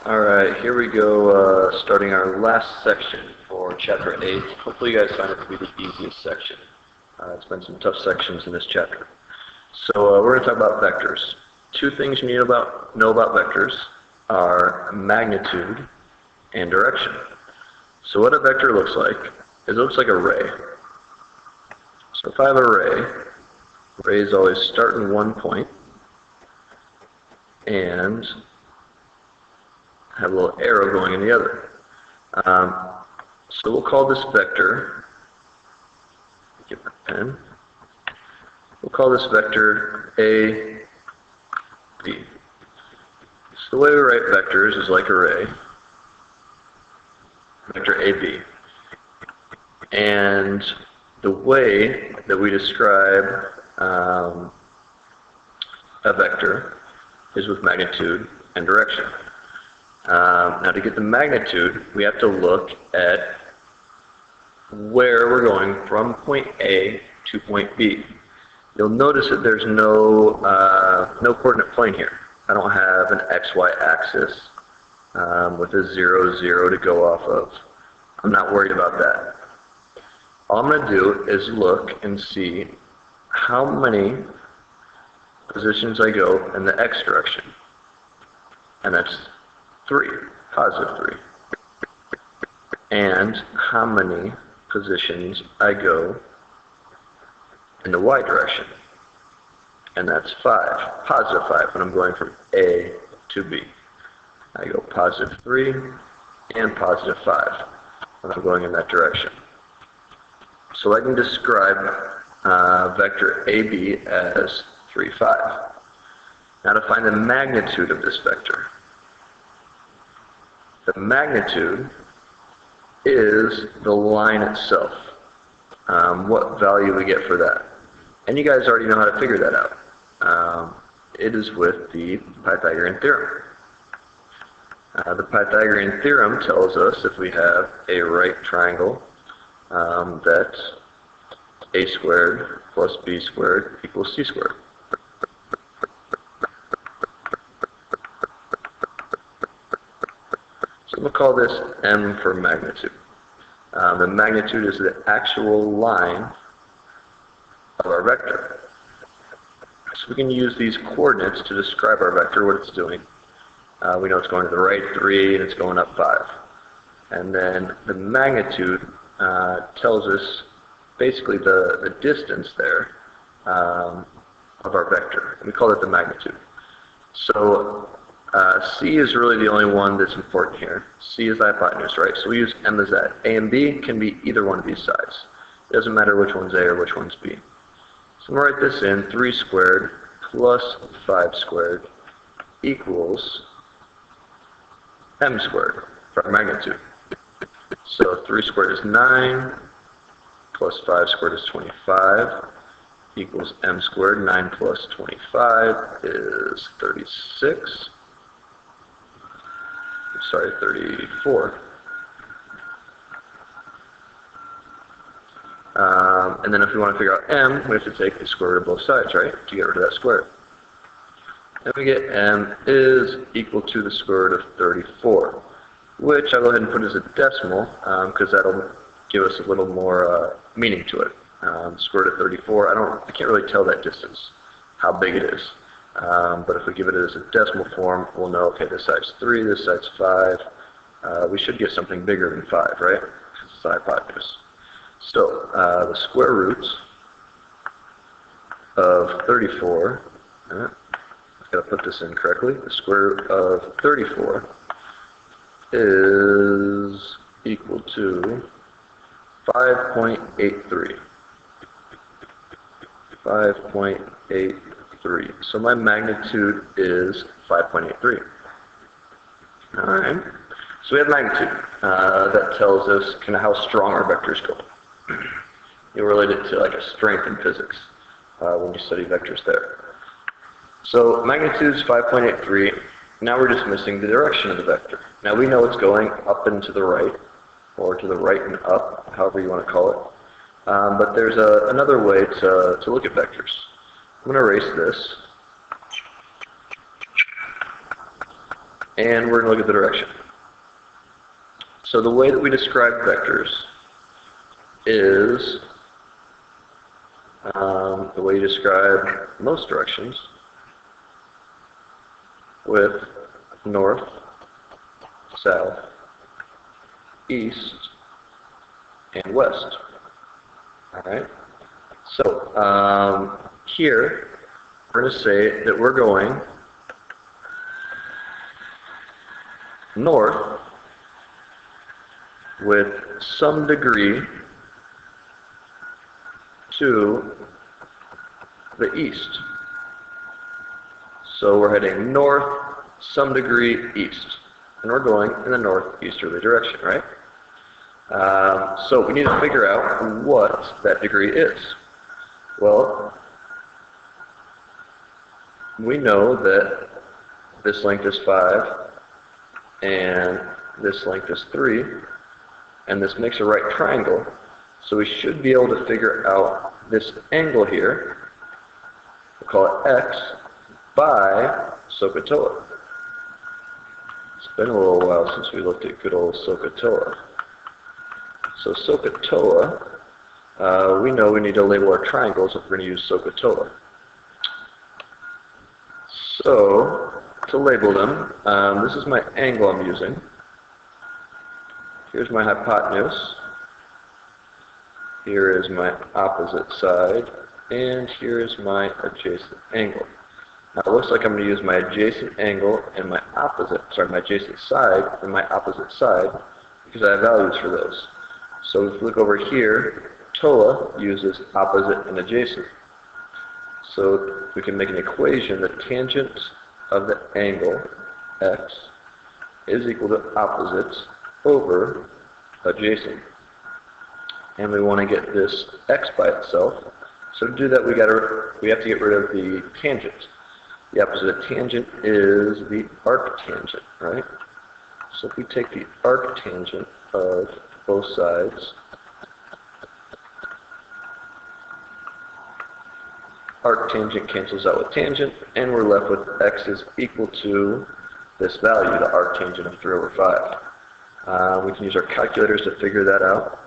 Alright, here we go, starting our last section for Chapter 8. Hopefully you guys find it to be the easiest section. It's been some tough sections in this chapter. So we're going to talk about vectors. Two things you need to know about vectors are magnitude and direction. So what a vector looks like is it looks like a ray. So if I have a ray, rays always start in one point and have a little arrow going in the other. So we'll call this vector, get my pen, we'll call this vector A, B. So the way we write vectors is like array, vector AB. And the way that we describe a vector is with magnitude and direction. Now to get the magnitude, we have to look at where we're going from point A to point B. You'll notice that there's no coordinate plane here. I don't have an XY axis with a 0, 0 to go off of. I'm not worried about that. All I'm going to do is look and see how many positions I go in the X direction. And that's 3, positive 3. And how many positions I go in the Y direction. And that's 5, positive 5 when I'm going from A to B. I go positive 3 and positive 5 when I'm going in that direction. So I can describe vector AB as 3, 5. Now to find the magnitude of this vector. The magnitude is the line itself, what value we get for that. And you guys already know how to figure that out. It is with the Pythagorean theorem. The Pythagorean theorem tells us if we have a right triangle that a squared plus b squared equals c squared. So we'll call this M for magnitude. The magnitude is the actual line of our vector. So we can use these coordinates to describe our vector, what it's doing. We know it's going to the right 3 and it's going up 5. And then the magnitude tells us basically the distance there of our vector. And we call it the magnitude. So C is really the only one that's important here. C is the hypotenuse, right? So we use M as that. A and B can be either one of these sides. It doesn't matter which one's A or which one's B. So I'm going to write this in, 3 squared plus 5 squared equals M squared for our magnitude. So 3 squared is 9, plus 5 squared is 25, equals M squared. 9 plus 25 is 36. Sorry, 34. And then if we want to figure out M, we have to take the square root of both sides, right, to get rid of that square. And we get M is equal to the square root of 34, which I'll go ahead and put as a decimal, because that'll give us a little more meaning to it. Square root of 34, I can't really tell that distance, how big it is. But if we give it as a decimal form, we'll know, okay, this side's 3, this side's 5. We should get something bigger than 5, right? It's the hypotenuse. So the square root of 34, I've got to put this in correctly, the square root of 34 is equal to 5.83. 5.83. So my magnitude is 5.83. Alright. So we have magnitude. That tells us kind of how strong our vectors go. You relate it to like a strength in physics when you study vectors there. So magnitude is 5.83. Now we're just missing the direction of the vector. Now we know it's going up and to the right, or to the right and up, however you want to call it. But there's another way to look at vectors. I'm going to erase this. and we're going to look at the direction. So the way that we describe vectors is the way you describe most directions, with north, south, east, and west. All right. So here we're going to say that we're going north with some degree to the east. So we're heading north, some degree east. And we're going in the northeasterly direction, right? So we need to figure out what that degree is. Well, we know that this length is 5, and this length is 3, and this makes a right triangle. So we should be able to figure out this angle here, we'll call it x, by SOHCAHTOA. It's been a little while since we looked at good old SOHCAHTOA. So SOHCAHTOA, we know we need to label our triangles if we're going to use SOHCAHTOA. So, to label them, this is my angle I'm using. Here's my hypotenuse. Here is my opposite side. And here is my adjacent angle. Now it looks like I'm going to use my adjacent angle and my adjacent side and my opposite side because I have values for those. So if you look over here, TOA uses opposite and adjacent. So we can make an equation, the tangent of the angle, x, is equal to opposites over adjacent. And we want to get this x by itself. So to do that, we have to get rid of the tangent. The opposite tangent is the arctangent, right? So if we take the arctangent of both sides, arctangent cancels out with tangent, and we're left with x is equal to this value, the arctangent of 3 over 5. We can use our calculators to figure that out.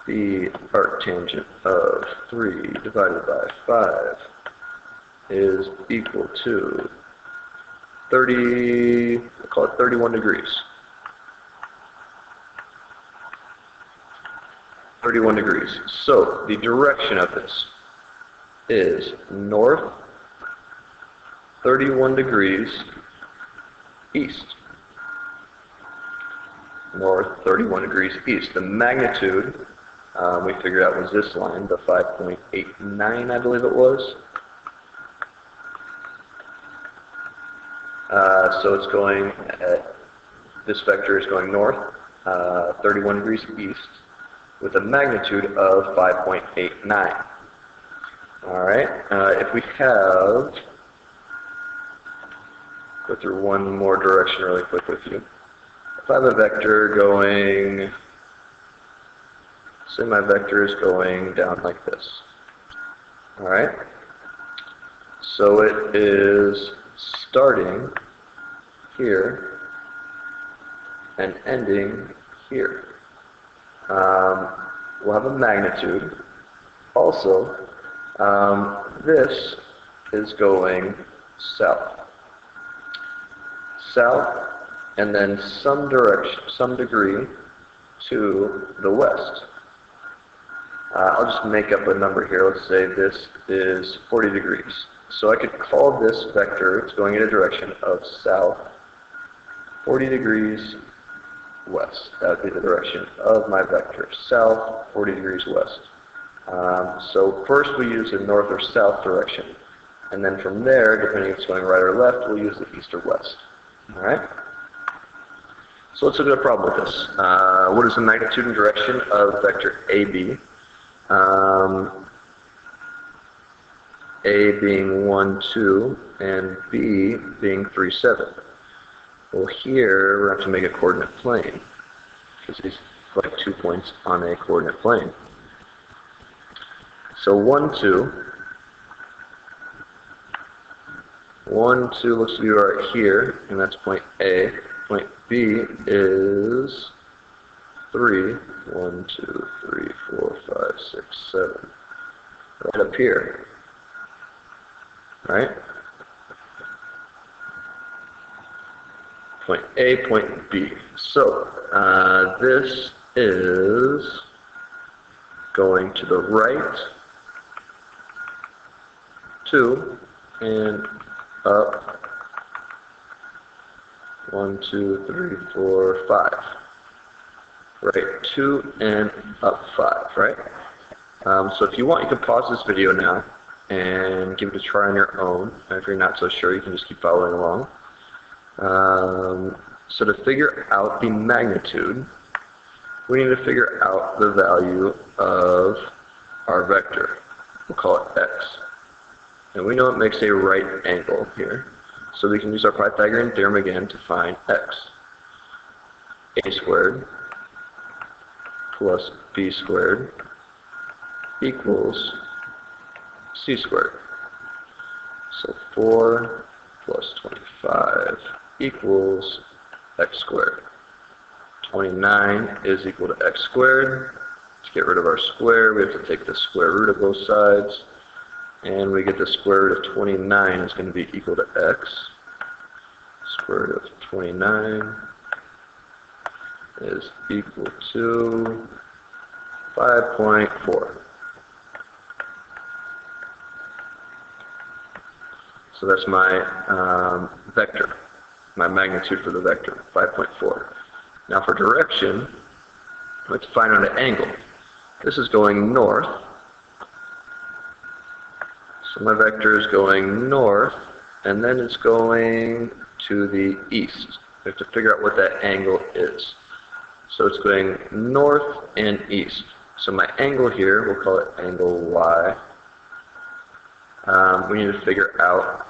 The arctangent of 3 divided by 5 is equal to 31 degrees. 31 degrees. So the direction of this is north 31 degrees east. North 31 degrees east. The magnitude we figured out was this line, the 5.89, I believe it was. So it's going, this vector is going north 31 degrees east with a magnitude of 5.89. Alright, if we have, go through one more direction really quick with you. If I have a vector going, say my vector is going down like this. Alright, so it is starting here and ending here. We'll have a magnitude. Also, this is going south. South, and then some direction, some degree to the west. I'll just make up a number here. Let's say this is 40 degrees. So I could call this vector, it's going in a direction of south, 40 degrees west. That would be the direction of my vector, south, 40 degrees west. So first we use the north or south direction, and then from there, depending if it's going right or left, we'll use the east or west. All right? So let's look at a problem with this. What is the magnitude and direction of vector AB? A being 1, 2, and B being 3, 7. Well, here we're going to have to make a coordinate plane, because these are like 2 points on a coordinate plane. So 1, 2 1, 2 looks to be right here, and that's point A. Point B is 3. 1, 2, 3, 4, 5, 6, 7. Right up here. Right? Point A, point B. So, this is going to the right 2 and up 1, 2, 3, 4, 5. Right, 2 and up 5, right? So if you want, you can pause this video now and give it a try on your own. And if you're not so sure, you can just keep following along. So to figure out the magnitude, we need to figure out the value of our vector. We'll call it x. And we know it makes a right angle here. So we can use our Pythagorean theorem again to find x. A squared plus b squared equals c squared. So 4 plus 25 equals x squared. 29 is equal to x squared. To get rid of our square, we have to take the square root of both sides. And we get the square root of 29 is going to be equal to x. Square root of 29 is equal to 5.4. So that's my vector, my magnitude for the vector, 5.4. Now for direction, let's find out an angle. This is going north. So my vector is going north, and then it's going to the east. We have to figure out what that angle is. So it's going north and east. So my angle here, we'll call it angle Y. We need to figure out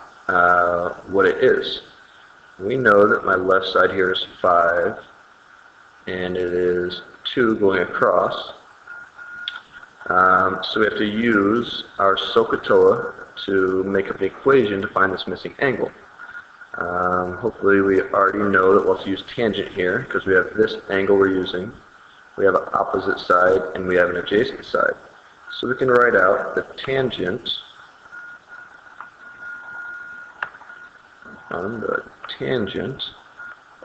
what it is. We know that my left side here is 5, and it is 2 going across. So we have to use our SOHCAHTOA to make up an equation to find this missing angle. Hopefully we already know that we'll have to use tangent here, because we have this angle we're using. We have an opposite side, and we have an adjacent side. So we can write out the tangent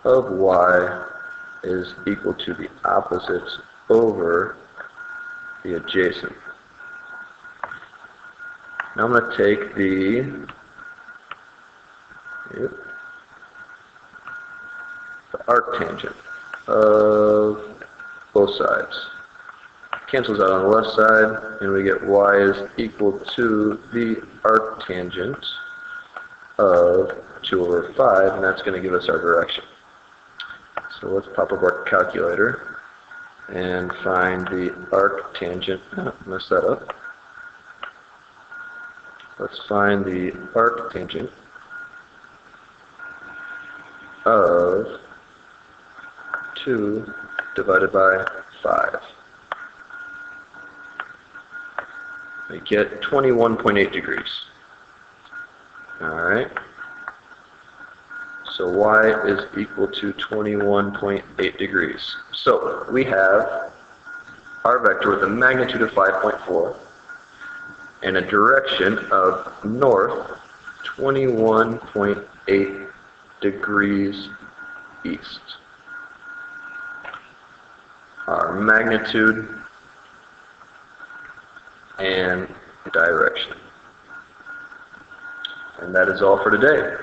of y is equal to the opposite over the adjacent. Now I'm going to take the arctangent of both sides. Cancels out on the left side, and we get y is equal to the arctangent of 2 over 5, and that's going to give us our direction. So let's pop up our calculator and find the arctangent. Mess that up. Let's find the arctangent of 2 divided by 5. We get 21.8 degrees. Alright. So y is equal to 21.8 degrees. So we have our vector with a magnitude of 5.4 and a direction of north 21.8 degrees east. Our magnitude and direction. And that is all for today.